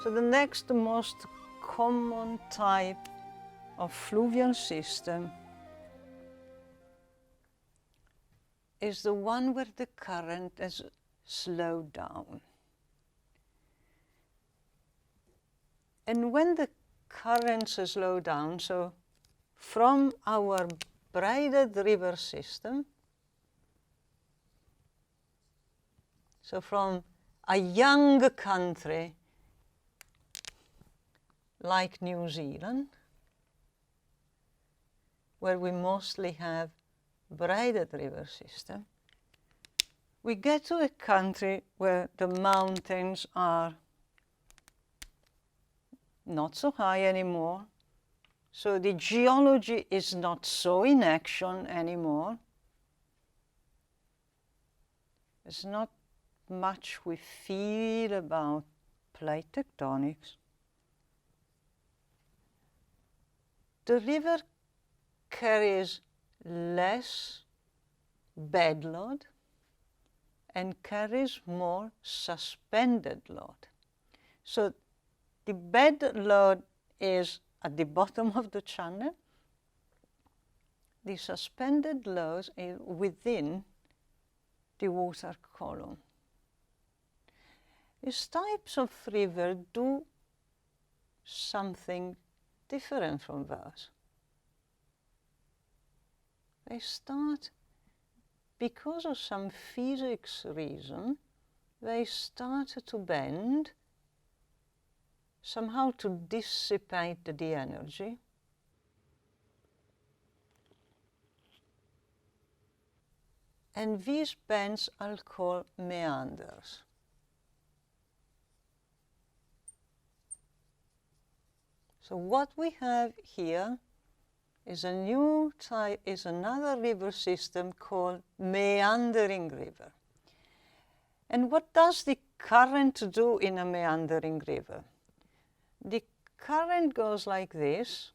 So the next most common type of fluvial system is the one where the current has slowed down. And when the currents slow down, so from our braided river system, so from a young country like New Zealand, where we mostly have braided river system, we get to a country where the mountains are not so high anymore, so the geology is not so in action anymore. There's not much we feel about plate tectonics. The river carries less bed load and carries more suspended load. So the bed load is at the bottom of the channel. The suspended load is within the water column. These types of river do something different from those. They start, because of some physics reason, they start to bend, somehow to dissipate the energy. And these bends I'll call meanders. So what we have here is a new type, is another river system called meandering river. And what does the current do in a meandering river? The current goes like this.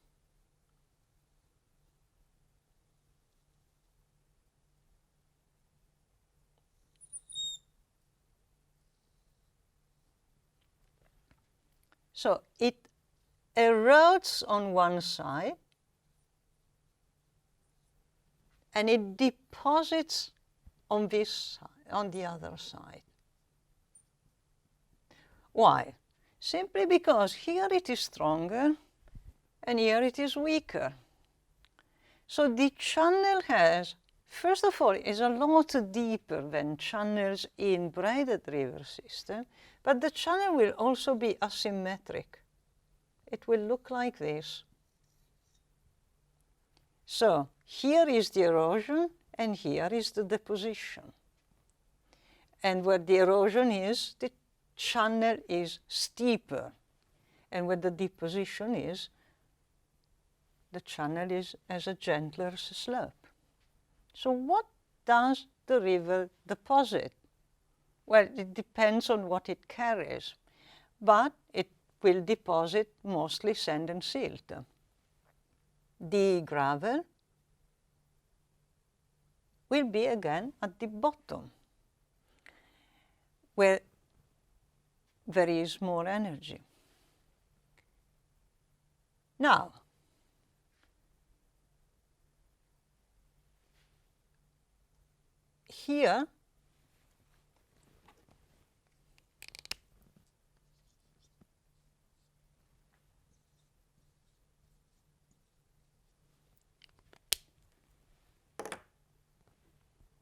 So it erodes on one side and it deposits on this side, on the other side. Why? Simply because here it is stronger and here it is weaker. So the channel has, first of all, is a lot deeper than channels in braided river system, but the channel will also be asymmetric. It will look like this. So here is the erosion and here is the deposition. And where the erosion is, the channel is steeper. And where the deposition is, the channel has a gentler slope. So what does the river deposit? Well, it depends on what it carries, but it will deposit mostly sand and silt. The gravel will be again at the bottom, where there is more energy. Now, here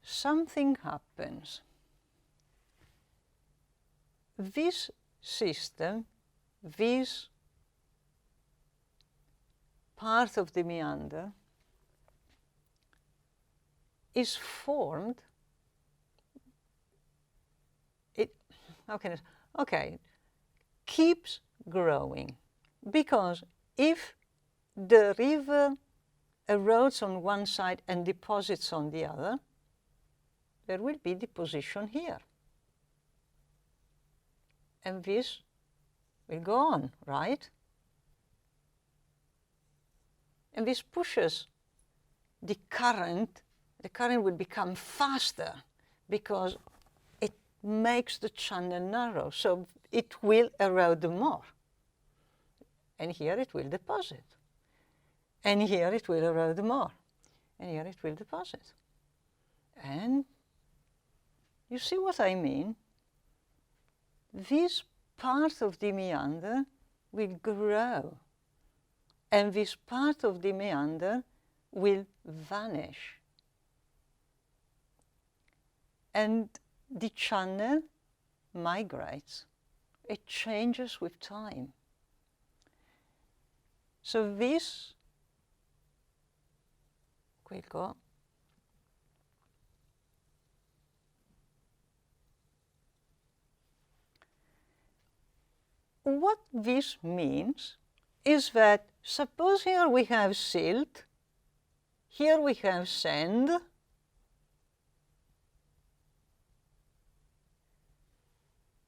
something happens. This system, this part of the meander, is formed. Keeps growing, because if the river erodes on one side and deposits on the other, there will be deposition here. And this will go on, right? And this pushes the current will become faster because it makes the channel narrow, so it will erode more. and here it will deposit. And here it will erode more, and here it will deposit. And you see what I mean? This part of the meander will grow, and this part of the meander will vanish. And the channel migrates. It changes with time. So this will go. What this means is that suppose here we have silt, here we have sand, and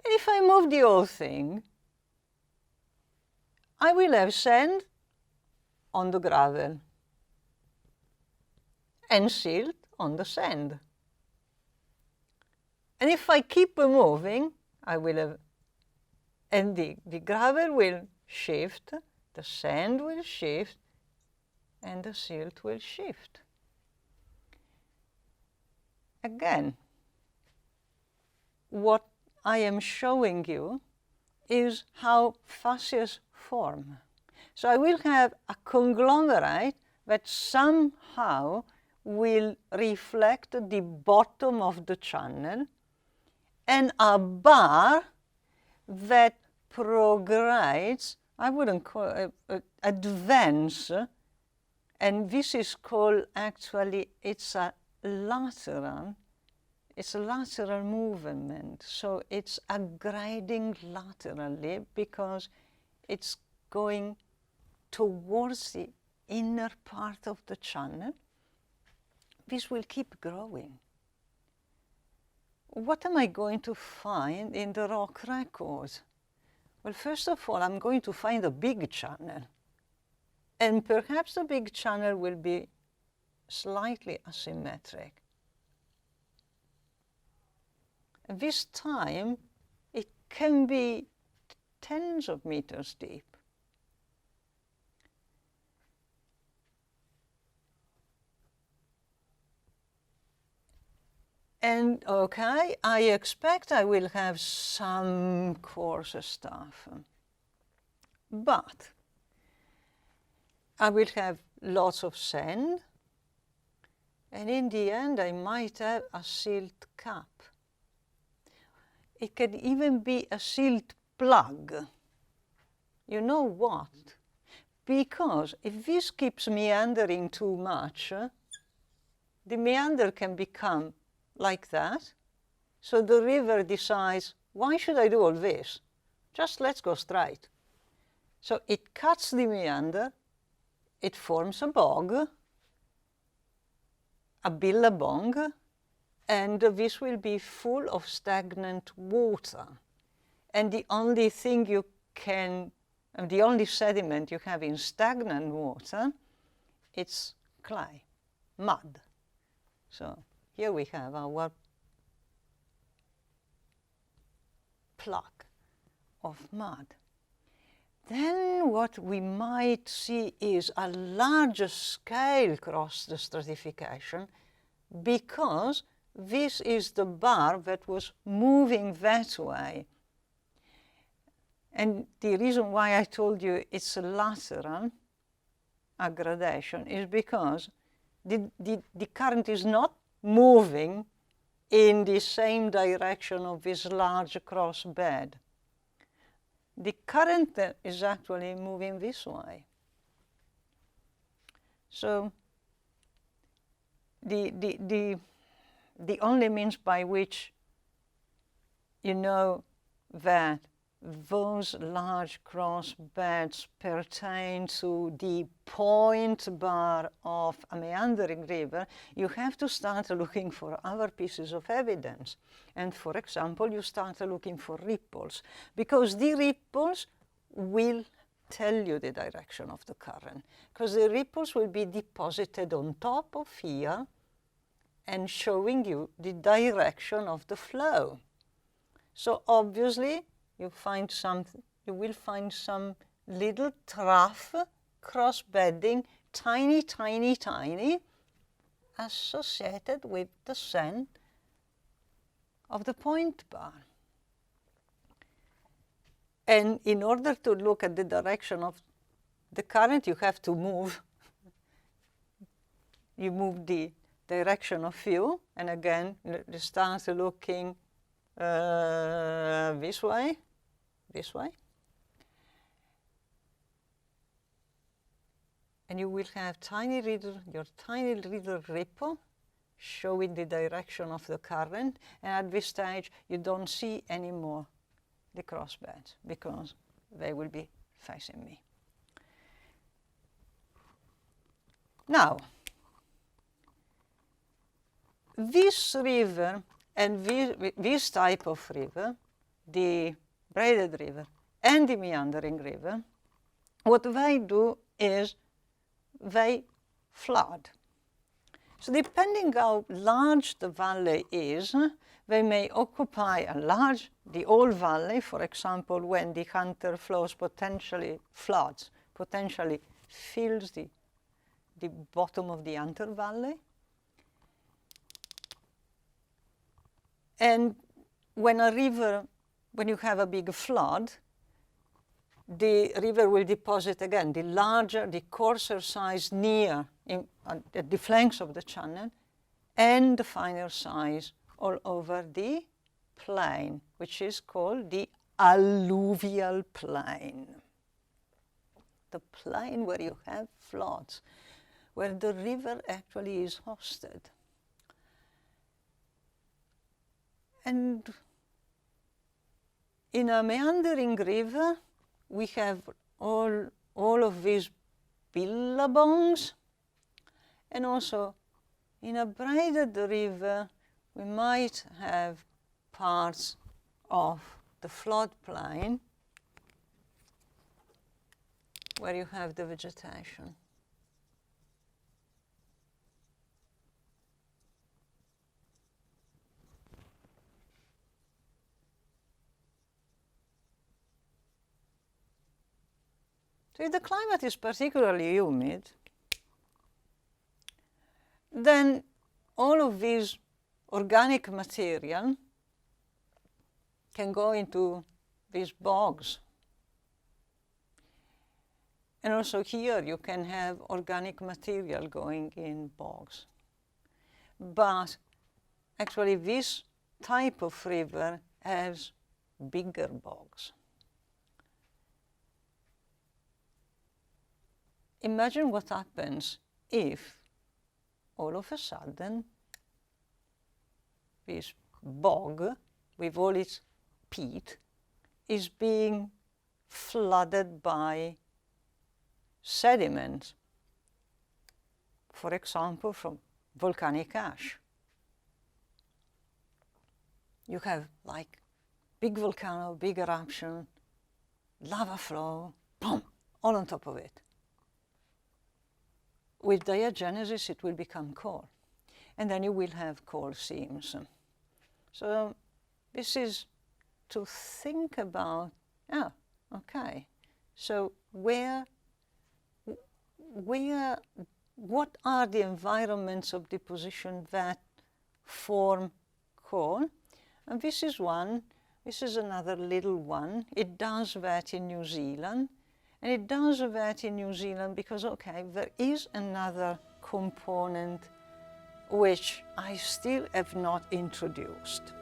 if I move the whole thing, I will have sand on the gravel and silt on the sand. And if I keep moving, I will have, and the gravel will shift, the sand will shift, and the silt will shift. Again, what I am showing you is how fascias form. So I will have a conglomerate that somehow will reflect the bottom of the channel, and a bar that progrades, I wouldn't call it advance, and this is called actually, it's a lateral movement. So it's a grading laterally because it's going towards the inner part of the channel. This will keep growing. What am I going to find in the rock record? Well, first of all, I'm going to find a big channel. And perhaps the big channel will be slightly asymmetric. And this time, it can be tens of meters deep. And okay, I expect I will have some coarse stuff. But I will have lots of sand, and in the end I might have a silt cap. It can even be a silt plug. You know what? Because if this keeps meandering too much, the meander can become like that. So the river decides, why should I do all this? Just let's go straight. So it cuts the meander, it forms a bog, a billabong, and this will be full of stagnant water. And the only thing you can, the only sediment you have in stagnant water, it's clay, mud. So here we have our plug of mud. Then what we might see is a larger scale across the stratification, because this is the bar that was moving that way. And the reason why I told you it's a lateral aggradation is because the current is not moving in the same direction of this large cross bed. The current is actually moving this way. So the only means by which you know that those large cross beds pertain to the point bar of a meandering river, you have to start looking for other pieces of evidence. And for example, you start looking for ripples, because the ripples will tell you the direction of the current, because the ripples will be deposited on top of here and showing you the direction of the flow. So obviously, you will find some little trough cross-bedding, tiny, tiny, tiny, associated with the sand of the point bar. And in order to look at the direction of the current, you have to move. You move the direction of view, and again, you start looking this way, this way. And you will have your tiny little ripple showing the direction of the current. And at this stage, you don't see anymore the crossbeds because they will be facing me. Now, this river and this type of river, the braided river and the meandering river, what they do is they flood. So depending how large the valley is, they may occupy the whole valley. For example, when the Hunter flows potentially floods, potentially fills the bottom of the Hunter Valley. And when you have a big flood, the river will deposit again the coarser size at the flanks of the channel, and the finer size all over the plain, which is called the alluvial plain. The plain where you have floods, where the river actually is hosted. And in a meandering river, we have all of these billabongs, and also in a braided river, we might have parts of the floodplain where you have the vegetation. So if the climate is particularly humid, then all of these organic material can go into these bogs. And also here you can have organic material going in bogs. But actually this type of river has bigger bogs. Imagine what happens if all of a sudden this bog with all its peat is being flooded by sediment, for example, from volcanic ash. You have like big volcano, big eruption, lava flow, boom, all on top of it. With diagenesis, it will become coal. And then you will have coal seams. So this is to think about, okay, so what are the environments of deposition that form coal? And this is one, this is another little one. It does that in New Zealand. And it does that in New Zealand because, okay, there is another component which I still have not introduced.